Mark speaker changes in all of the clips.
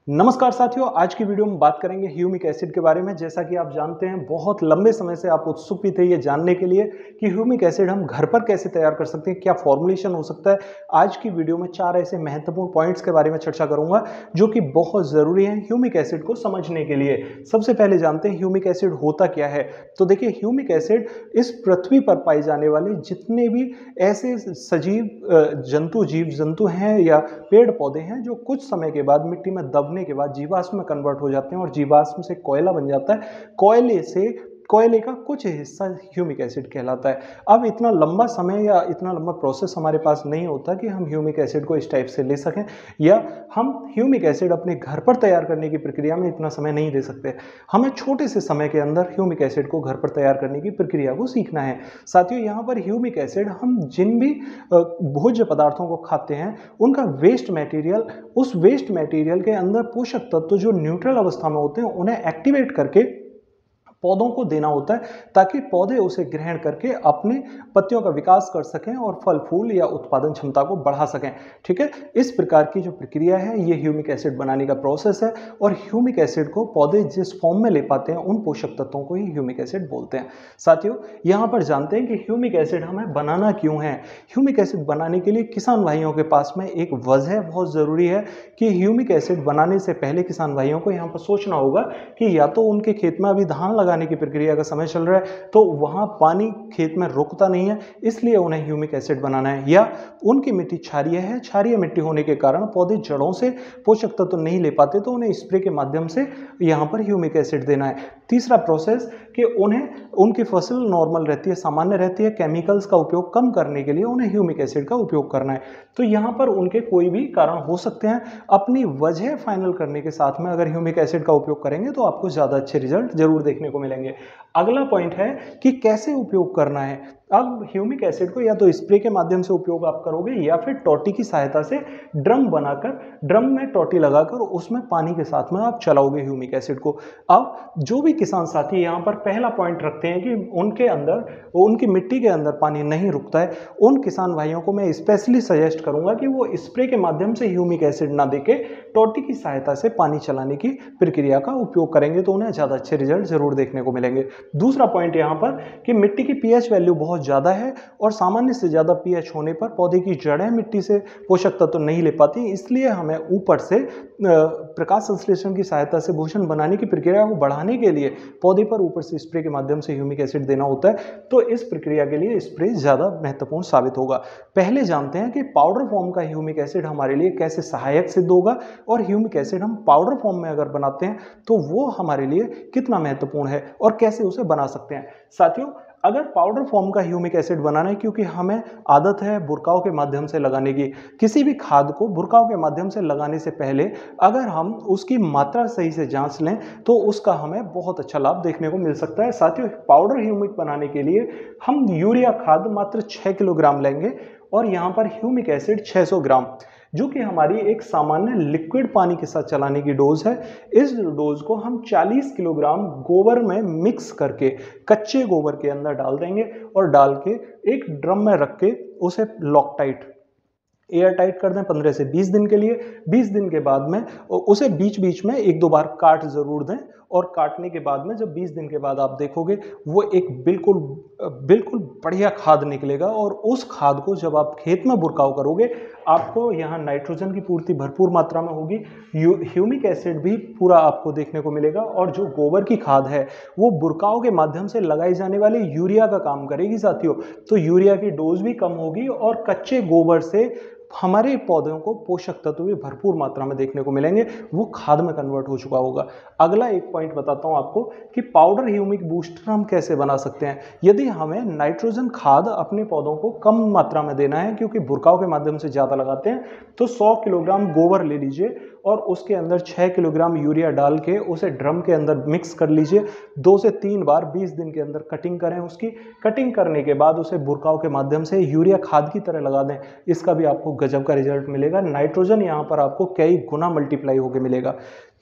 Speaker 1: नमस्कार साथियों, आज की वीडियो में बात करेंगे ह्यूमिक एसिड के बारे में। जैसा कि आप जानते हैं, बहुत लंबे समय से आप उत्सुक भी थे ये जानने के लिए कि ह्यूमिक एसिड हम घर पर कैसे तैयार कर सकते हैं, क्या फॉर्मुलेशन हो सकता है। आज की वीडियो में 4 ऐसे महत्वपूर्ण पॉइंट्स के बारे में चर्चा करूंगा जो कि बहुत ज़रूरी हैं ह्यूमिक एसिड को समझने के लिए। सबसे पहले जानते हैं ह्यूमिक एसिड होता क्या है। तो देखिए, ह्यूमिक एसिड इस पृथ्वी पर पाए जाने वाले जितने भी ऐसे जीव जंतु हैं या पेड़ पौधे हैं जो कुछ समय के बाद मिट्टी में दबने के बाद जीवाश्म में कन्वर्ट हो जाते हैं और जीवाश्म से कोयला बन जाता है। कोयले का कुछ हिस्सा ह्यूमिक एसिड कहलाता है। अब इतना लंबा समय या इतना लंबा प्रोसेस हमारे पास नहीं होता कि हम ह्यूमिक एसिड को इस टाइप से ले सकें, या हम ह्यूमिक एसिड अपने घर पर तैयार करने की प्रक्रिया में इतना समय नहीं दे सकते। हमें छोटे से समय के अंदर ह्यूमिक एसिड को घर पर तैयार करने की प्रक्रिया को सीखना है। साथियों, यहाँ पर ह्यूमिक एसिड हम जिन भी भोज्य पदार्थों को खाते हैं उनका वेस्ट मटेरियल, उस वेस्ट मटेरियल के अंदर पोषक तत्व जो न्यूट्रल अवस्था में होते हैं उन्हें एक्टिवेट करके पौधों को देना होता है, ताकि पौधे उसे ग्रहण करके अपने पत्तियों का विकास कर सकें और फल फूल या उत्पादन क्षमता को बढ़ा सकें। ठीक है, इस प्रकार की जो प्रक्रिया है ये ह्यूमिक एसिड बनाने का प्रोसेस है। और ह्यूमिक एसिड को पौधे जिस फॉर्म में ले पाते हैं उन पोषक तत्वों को ही ह्यूमिक एसिड बोलते हैं। साथियों, यहाँ पर जानते हैं कि ह्यूमिक एसिड हमें बनाना क्यों है। ह्यूमिक एसिड बनाने के लिए किसान भाइयों के पास में एक वजह बहुत ज़रूरी है कि ह्यूमिक एसिड बनाने से पहले किसान भाइयों को यहाँ पर सोचना होगा कि या तो उनके खेत में अभी धान लगाने की प्रक्रिया का समय चल रहा है तो वहां पानी खेत में रुकता नहीं है, इसलिए उन्हें ह्यूमिक एसिड बनाना है, या उनकी मिट्टी क्षारीय है, क्षारीय मिट्टी होने के कारण पौधे जड़ों से पोषक तत्व नहीं ले पाते तो उन्हें स्प्रे के माध्यम से यहां पर ह्यूमिक एसिड देना है। तीसरा प्रोसेस कि उन्हें उनकी फसल नॉर्मल रहती है, सामान्य रहती है, केमिकल्स का उपयोग कम करने के लिए उन्हें ह्यूमिक एसिड का उपयोग करना है। तो यहाँ पर उनके कोई भी कारण हो सकते हैं। अपनी वजह फाइनल करने के साथ में अगर ह्यूमिक एसिड का उपयोग करेंगे तो आपको ज़्यादा अच्छे रिजल्ट जरूर देखने को मिलेंगे। अगला पॉइंट है कि कैसे उपयोग करना है। अब ह्यूमिक एसिड को या तो स्प्रे के माध्यम से उपयोग आप करोगे या फिर टोटी की सहायता से ड्रम बनाकर, ड्रम में टोटी लगाकर उसमें पानी के साथ में आप चलाओगे ह्यूमिक एसिड को। अब जो भी किसान साथी यहाँ पर पहला पॉइंट रखते हैं कि उनके अंदर, उनकी मिट्टी के अंदर पानी नहीं रुकता है, उन किसान भाइयों को मैं स्पेशली सजेस्ट करूंगा कि वो स्प्रे के माध्यम से ह्यूमिक एसिड ना देके टोटी की सहायता से पानी चलाने की प्रक्रिया का उपयोग करेंगे तो उन्हें ज़्यादा अच्छे रिजल्ट जरूर देखने को मिलेंगे। दूसरा पॉइंट यहाँ पर कि मिट्टी की पीएच वैल्यू बहुत ज़्यादा है और सामान्य से ज़्यादा पीएच होने पर पौधे की जड़ें मिट्टी से पोषक तत्व नहीं ले पाती, इसलिए हमें ऊपर से प्रकाश संश्लेषण की सहायता से भूषण बनाने की प्रक्रिया को बढ़ाने के लिए पौधे पर ऊपर से स्प्रे के माध्यम से ह्यूमिक एसिड देना होता है। तो इस प्रक्रिया के लिए स्प्रे ज़्यादा महत्वपूर्ण साबित होगा। पहले जानते हैं कि पाउडर फॉर्म का ह्यूमिक एसिड हमारे लिए कैसे सहायक सिद्ध होगा और ह्यूमिक एसिड हम पाउडर फॉर्म में अगर बनाते हैं तो वो हमारे लिए कितना महत्वपूर्ण है और कैसे उसे बना सकते हैं। साथियों, अगर पाउडर फॉर्म का ह्यूमिक एसिड बनाना है, क्योंकि हमें आदत है बुरकाव के माध्यम से लगाने की, किसी भी खाद को बुरकाव के माध्यम से लगाने से पहले अगर हम उसकी मात्रा सही से जांच लें तो उसका हमें बहुत अच्छा लाभ देखने को मिल सकता है। साथियों, पाउडर ह्यूमिक बनाने के लिए हम यूरिया खाद मात्र 6 किलोग्राम लेंगे और यहाँ पर ह्यूमिक एसिड 600 ग्राम, जो कि हमारी एक सामान्य लिक्विड पानी के साथ चलाने की डोज है। इस डोज को हम 40 किलोग्राम गोबर में मिक्स करके कच्चे गोबर के अंदर डाल देंगे और डाल के एक ड्रम में रख के उसे लॉक टाइट, एयर टाइट कर दें 15 से 20 दिन के लिए। 20 दिन के बाद में उसे बीच बीच में 1-2 बार काट जरूर दें और काटने के बाद में जब 20 दिन के बाद आप देखोगे वो एक बिल्कुल बिल्कुल बढ़िया खाद निकलेगा। और उस खाद को जब आप खेत में बुरकाव करोगे आपको यहाँ नाइट्रोजन की पूर्ति भरपूर मात्रा में होगी, ह्यूमिक एसिड भी पूरा आपको देखने को मिलेगा और जो गोबर की खाद है वो बुरकाव के माध्यम से लगाई जाने वाले यूरिया का काम करेगी। साथियों, तो यूरिया की डोज भी कम होगी और कच्चे गोबर से हमारे पौधों को पोषक तत्व भी भरपूर मात्रा में देखने को मिलेंगे, वो खाद में कन्वर्ट हो चुका होगा। अगला एक पॉइंट बताता हूं आपको कि पाउडर ह्यूमिक बूस्टर हम कैसे बना सकते हैं। यदि हमें नाइट्रोजन खाद अपने पौधों को कम मात्रा में देना है, क्योंकि बुरकाव के माध्यम से ज़्यादा लगाते हैं, तो 100 किलोग्राम गोबर ले लीजिए और उसके अंदर 6 किलोग्राम यूरिया डाल के उसे ड्रम के अंदर मिक्स कर लीजिए। 2 से 3 बार 20 दिन के अंदर कटिंग करें। उसकी कटिंग करने के बाद उसे बुरकाव के माध्यम से यूरिया खाद की तरह लगा दें। इसका भी आपको गजब का रिजल्ट मिलेगा। नाइट्रोजन यहाँ पर आपको कई गुना मल्टीप्लाई होकर मिलेगा।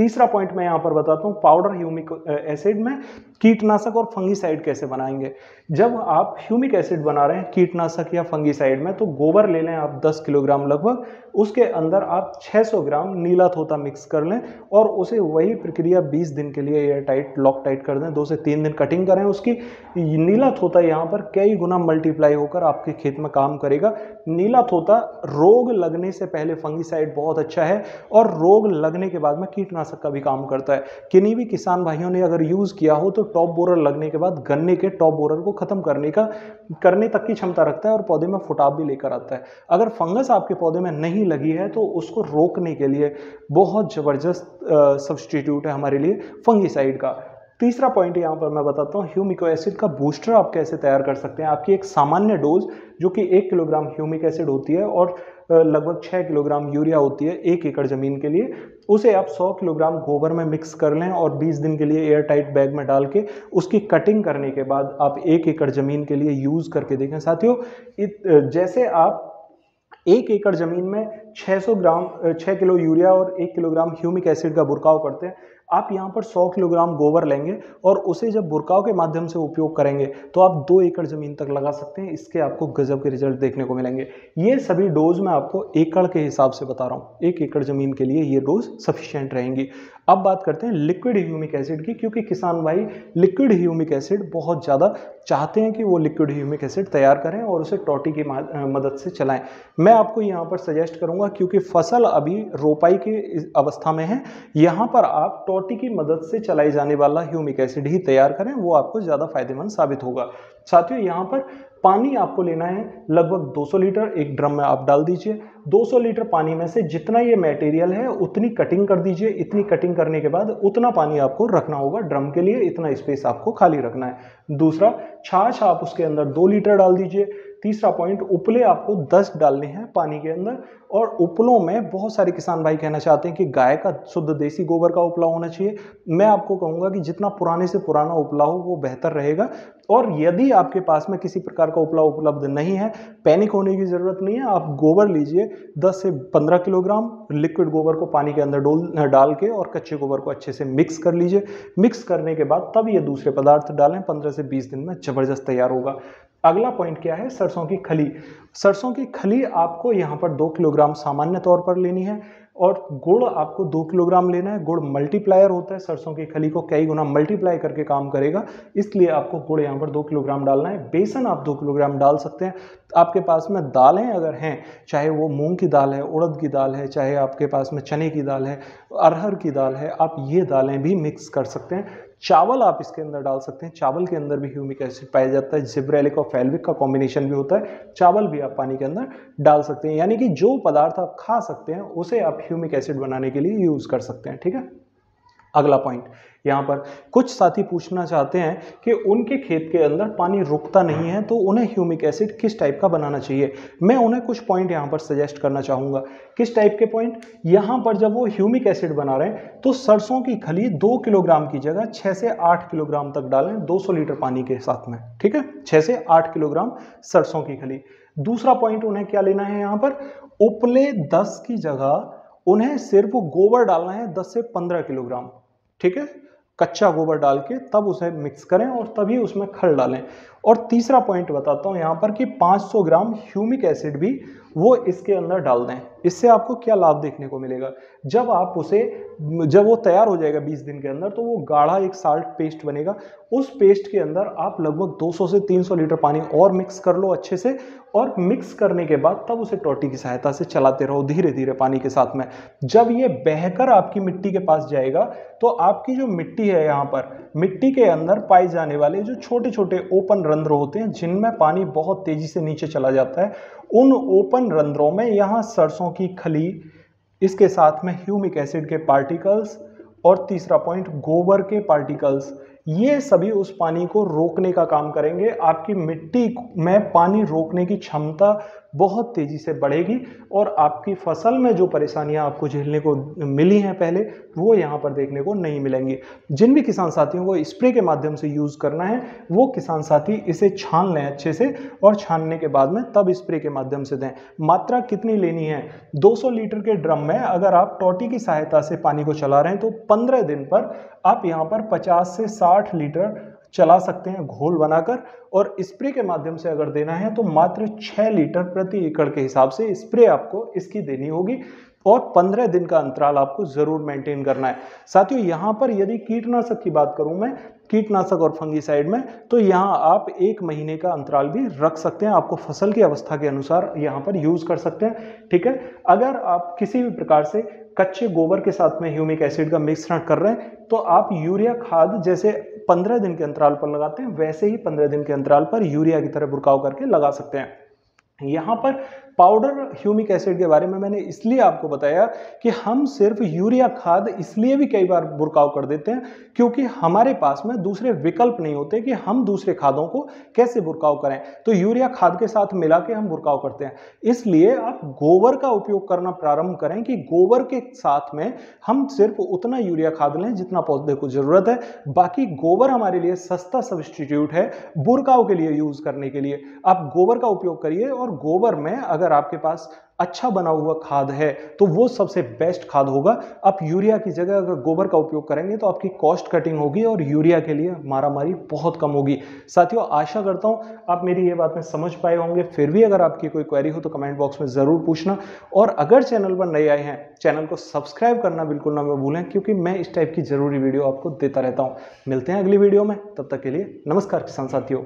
Speaker 1: तीसरा पॉइंट मैं यहाँ पर बताता हूँ, पाउडर ह्यूमिक एसिड में कीटनाशक और फंगीसाइड कैसे बनाएंगे। जब आप ह्यूमिक एसिड बना रहे हैं कीटनाशक या फंगीसाइड में, तो गोबर ले लें आप 10 किलोग्राम लगभग, उसके अंदर आप 600 ग्राम नीला थोथा मिक्स कर लें और उसे वही प्रक्रिया 20 दिन के लिए एयर टाइट लॉक टाइट कर दें। 2 से 3 दिन कटिंग करें उसकी। नीला थोथा यहाँ पर कई गुना मल्टीप्लाई होकर आपके खेत में काम करेगा। नीला थोथा रोग लगने से पहले फंगीसाइड बहुत अच्छा है और रोग लगने के बाद में कीटनाशक का भी काम करता है। किन्हीं भी किसान भाइयों ने अगर यूज किया हो तो टॉप बोरर लगने के बाद गन्ने के टॉप बोरर को खत्म करने तक की क्षमता रखता है और पौधे में फुटाव भी लेकर आता है। अगर फंगस आपके पौधे में नहीं लगी है तो उसको रोकने के लिए बहुत जबरदस्त सब्स्टिट्यूट है हमारे लिए फंगीसाइड का। तीसरा पॉइंट यहाँ पर मैं बताता हूँ, ह्यूमिक एसिड का बूस्टर आप कैसे तैयार कर सकते हैं। आपकी एक सामान्य डोज जो कि 1 किलोग्राम ह्यूमिक एसिड होती है और लगभग 6 किलोग्राम यूरिया होती है 1 एकड़ जमीन के लिए, उसे आप 100 किलोग्राम गोबर में मिक्स कर लें और 20 दिन के लिए एयर टाइट बैग में डाल के उसकी कटिंग करने के बाद आप 1 एकड़ जमीन के लिए यूज करके देखें। साथियों, जैसे आप 1 एकड़ जमीन में 6 किलो यूरिया और 1 किलोग्राम ह्यूमिक एसिड का बुरकाव करते हैं, आप यहाँ पर 100 किलोग्राम गोबर लेंगे और उसे जब बुरकाव के माध्यम से उपयोग करेंगे तो आप 2 एकड़ जमीन तक लगा सकते हैं। इसके आपको गजब के रिजल्ट देखने को मिलेंगे। ये सभी डोज मैं आपको एकड़ के हिसाब से बता रहा हूँ, 1 एकड़ जमीन के लिए ये डोज सफिशिएंट रहेंगी। अब बात करते हैं लिक्विड ह्यूमिक एसिड की, क्योंकि किसान भाई लिक्विड ह्यूमिक एसिड बहुत ज़्यादा चाहते हैं कि वो लिक्विड ह्यूमिक एसिड तैयार करें और उसे टोटी की मदद से चलाएं। मैं आपको यहाँ पर सजेस्ट करूँगा, क्योंकि फसल अभी रोपाई की अवस्था में है, यहाँ पर आप टोटी की मदद से चलाई जाने वाला ह्यूमिक एसिड ही तैयार करें, वो आपको ज़्यादा फायदेमंद साबित होगा। साथियों, यहाँ पर पानी आपको लेना है लगभग 200 लीटर, एक ड्रम में आप डाल दीजिए। 200 लीटर पानी में से जितना ये मटेरियल है उतनी कटिंग कर दीजिए। इतनी कटिंग करने के बाद उतना पानी आपको रखना होगा ड्रम के लिए, इतना स्पेस आपको खाली रखना है। दूसरा, छाछ आप उसके अंदर 2 लीटर डाल दीजिए। तीसरा पॉइंट, उपले आपको 10 डालने हैं पानी के अंदर, और उपलों में बहुत सारे किसान भाई कहना चाहते हैं कि गाय का शुद्ध देसी गोबर का उपला होना चाहिए। मैं आपको कहूँगा कि जितना पुराने से पुराना उपला हो वो बेहतर रहेगा। और यदि आपके पास में किसी प्रकार का उपला उपलब्ध नहीं है, पैनिक होने की ज़रूरत नहीं है। आप गोबर लीजिए 10 से 15 किलोग्राम लिक्विड गोबर को पानी के अंदर डाल के और कच्चे गोबर को अच्छे से मिक्स कर लीजिए। मिक्स करने के बाद तब ये दूसरे पदार्थ डालें, 15 से 20 दिन में ज़बरदस्त तैयार होगा। अगला पॉइंट क्या है, सरसों की खली। सरसों की खली आपको यहाँ पर 2 किलोग्राम सामान्य तौर पर लेनी है और गुड़ आपको 2 किलोग्राम लेना है। गुड़ मल्टीप्लायर होता है, सरसों की खली को कई गुना मल्टीप्लाई करके काम करेगा, इसलिए आपको गुड़ यहाँ पर 2 किलोग्राम डालना है। बेसन आप 2 किलोग्राम डाल सकते हैं। आपके पास में दालें अगर हैं, चाहे वो मूंग की दाल है, उड़द की दाल है, चाहे आपके पास में चने की दाल है, अरहर की दाल है, आप ये दालें भी मिक्स कर सकते हैं। चावल आप इसके अंदर डाल सकते हैं, चावल के अंदर भी ह्यूमिक एसिड पाया जाता है, जिब्रेलिक और फैल्विक का कॉम्बिनेशन भी होता है। चावल भी आप पानी के अंदर डाल सकते हैं, यानी कि जो पदार्थ आप खा सकते हैं उसे आप ह्यूमिक एसिड बनाने के लिए यूज कर सकते हैं। ठीक है। अगला पॉइंट, यहाँ पर कुछ साथी पूछना चाहते हैं कि उनके खेत के अंदर पानी रुकता नहीं है तो उन्हें ह्यूमिक एसिड किस टाइप का बनाना चाहिए। मैं उन्हें कुछ पॉइंट यहाँ पर सजेस्ट करना चाहूँगा। किस टाइप के पॉइंट, यहाँ पर जब वो ह्यूमिक एसिड बना रहे हैं तो सरसों की खली 2 किलोग्राम की जगह 6 से 8 किलोग्राम तक डालें 200 लीटर पानी के साथ में। ठीक है, 6 से 8 किलोग्राम सरसों की खली। दूसरा पॉइंट उन्हें क्या लेना है, यहाँ पर उपले 10 की जगह उन्हें सिर्फ गोबर डालना है 10 से 15 किलोग्राम। ठीक है, कच्चा गोबर डाल के तब उसे मिक्स करें और तभी उसमें खल डालें। और तीसरा पॉइंट बताता हूं यहाँ पर कि 500 ग्राम ह्यूमिक एसिड भी वो इसके अंदर डाल दें। इससे आपको क्या लाभ देखने को मिलेगा, जब वो तैयार हो जाएगा 20 दिन के अंदर तो वो गाढ़ा एक साल्ट पेस्ट बनेगा। उस पेस्ट के अंदर आप लगभग 200 से 300 लीटर पानी और मिक्स कर लो अच्छे से, और मिक्स करने के बाद तब उसे टोटी की सहायता से चलाते रहो धीरे धीरे पानी के साथ में। जब ये बहकर आपकी मिट्टी के पास जाएगा तो आपकी जो मिट्टी है, यहाँ पर मिट्टी के अंदर पाए जाने वाले जो छोटे छोटे ओपन रंध्र होते हैं जिनमें पानी बहुत तेजी से नीचे चला जाता है, उन ओपन रंध्रों में यहाँ सरसों की खली, इसके साथ में ह्यूमिक एसिड के पार्टिकल्स, और तीसरा पॉइंट गोबर के पार्टिकल्स, ये सभी उस पानी को रोकने का काम करेंगे। आपकी मिट्टी में पानी रोकने की क्षमता बहुत तेजी से बढ़ेगी और आपकी फसल में जो परेशानियां आपको झेलने को मिली हैं पहले, वो यहाँ पर देखने को नहीं मिलेंगी। जिन भी किसान साथियों को स्प्रे के माध्यम से यूज करना है, वो किसान साथी इसे छान लें अच्छे से, और छानने के बाद में तब स्प्रे के माध्यम से दें। मात्रा कितनी लेनी है? 200 लीटर के ड्रम में अगर आप टोटी की सहायता से पानी को चला रहे हैं तो 15 दिन पर आप यहाँ पर 50 से 60 लीटर चला सकते हैं घोल बनाकर। और स्प्रे के माध्यम से अगर देना है तो मात्र 6 लीटर प्रति एकड़ के हिसाब से स्प्रे आपको इसकी देनी होगी, और 15 दिन का अंतराल आपको जरूर मेंटेन करना है। साथियों, यहाँ पर यदि कीटनाशक की बात करूं मैं, कीटनाशक और फंगिसाइड में, तो यहाँ आप 1 महीने का अंतराल भी रख सकते हैं। आपको फसल की अवस्था के अनुसार यहाँ पर यूज कर सकते हैं, ठीक है। अगर आप किसी भी प्रकार से कच्चे गोबर के साथ में ह्यूमिक एसिड का मिश्रण कर रहे हैं तो आप यूरिया खाद जैसे 15 दिन के अंतराल पर लगाते हैं, वैसे ही 15 दिन के अंतराल पर यूरिया की तरह बुरकाव करके लगा सकते हैं। यहाँ पर पाउडर ह्यूमिक एसिड के बारे में मैंने इसलिए आपको बताया कि हम सिर्फ यूरिया खाद इसलिए भी कई बार बुरकाव कर देते हैं क्योंकि हमारे पास में दूसरे विकल्प नहीं होते कि हम दूसरे खादों को कैसे बुरकाव करें, तो यूरिया खाद के साथ मिला के हम बुरकाव करते हैं। इसलिए आप गोबर का उपयोग करना प्रारंभ करें कि गोबर के साथ में हम सिर्फ उतना यूरिया खाद लें जितना पौधे को जरूरत है। बाकी गोबर हमारे लिए सस्ता सब्स्टिट्यूट है बुरकाव के लिए यूज करने के लिए। आप गोबर का उपयोग करिए, और गोबर में अगर आपके पास अच्छा बना हुआ खाद है तो वो सबसे बेस्ट खाद होगा। आप यूरिया की जगह अगर गोबर का उपयोग करेंगे तो आपकी कॉस्ट कटिंग होगी और यूरिया के लिए मारामारी बहुत कम होगी। साथियों, आशा करता हूं आप मेरी ये बातें समझ पाए होंगे। फिर भी अगर आपकी कोई क्वेरी हो तो कमेंट बॉक्स में जरूर पूछना, और अगर चैनल पर नए आए हैं चैनल को सब्सक्राइब करना बिल्कुल ना भूलें, क्योंकि मैं इस टाइप की जरूरी वीडियो आपको देता रहता हूं। मिलते हैं अगली वीडियो में, तब तक के लिए नमस्कार किसान साथियों।